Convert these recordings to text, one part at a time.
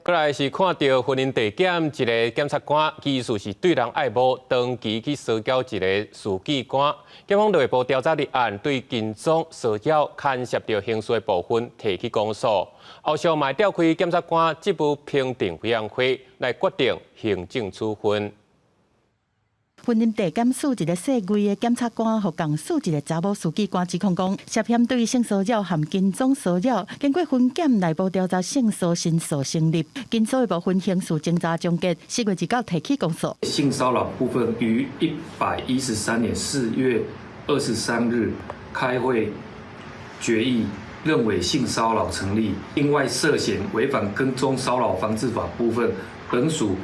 过来是看到婚姻地检一个检察官疑似是对人爱慕，长期去骚扰一个书记官。警方内部调查立案，对金钟骚扰牵涉到刑事部分提起公诉。后续嘛调开检察官职务评定委员会来决定行政处分。 婚姻地检署一个细微的检察官，和共署一个查某书记官指控讲，涉嫌对性骚扰含金钟骚扰。经过分检内部调查，性骚申诉成立，金诉的部分刑事侦查终结，4月1日提起公诉。性骚扰部分于113年4月23日开会决议，认为性骚扰成立。另外涉嫌违反跟踪骚扰防治法部分，本署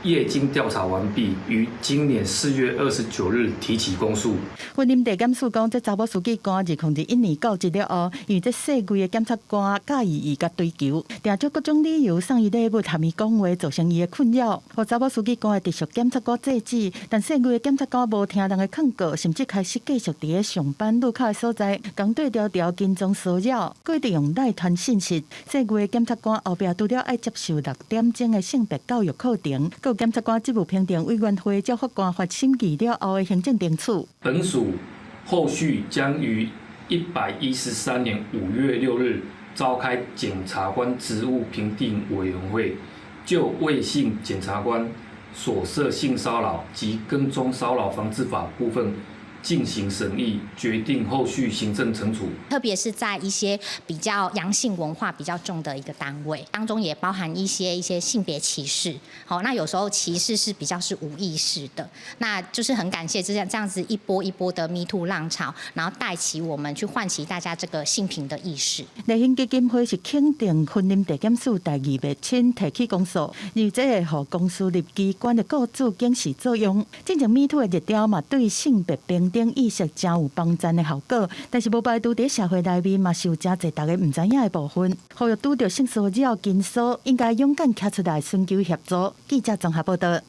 业经调查完毕，于今年4月29日提起公诉。婚姻地检署讲，这查某书记官2021年告知了后，因为这细微的检察官介意伊甲追求，定出各种理由送伊礼物，含伊讲话，造成伊的困扰。和查某书记官的直属检察官制止，但细微的检察官无听人的劝告，甚至开始继续伫咧上班路口的所在，共对调跟踪骚扰，规定用赖传信息。细微的检察官后壁除了爱接受6点钟的性别教育课程，检察官职务评定委员会照法官发审议了后的行政定处。本署后续将于113年5月6日召开检察官职务评定委员会，就魏姓检察官所涉性骚扰及跟踪骚扰防治法部分 进行审议，决定后续行政惩处。特别是在一些比较阳性文化比较重的一个单位当中，也包含一些性别歧视。好，那有时候歧视是比较是无意识的。那就是很感谢这样子一波一波的 Me Too 浪潮，然后带起我们去唤起大家这个性平的意识。立宪基金会是肯定婚姻地检署第2月请提起公诉，因为这个互公司立机关的构筑警示作用。进前 Me Too 的热调嘛，对性别平等 意识真有帮助的效果，但是无排除伫社会内面嘛是有真侪大家唔知影的部分。呼吁拄着性骚扰、金诉，应该勇敢站出来寻求协助。记者综合报道。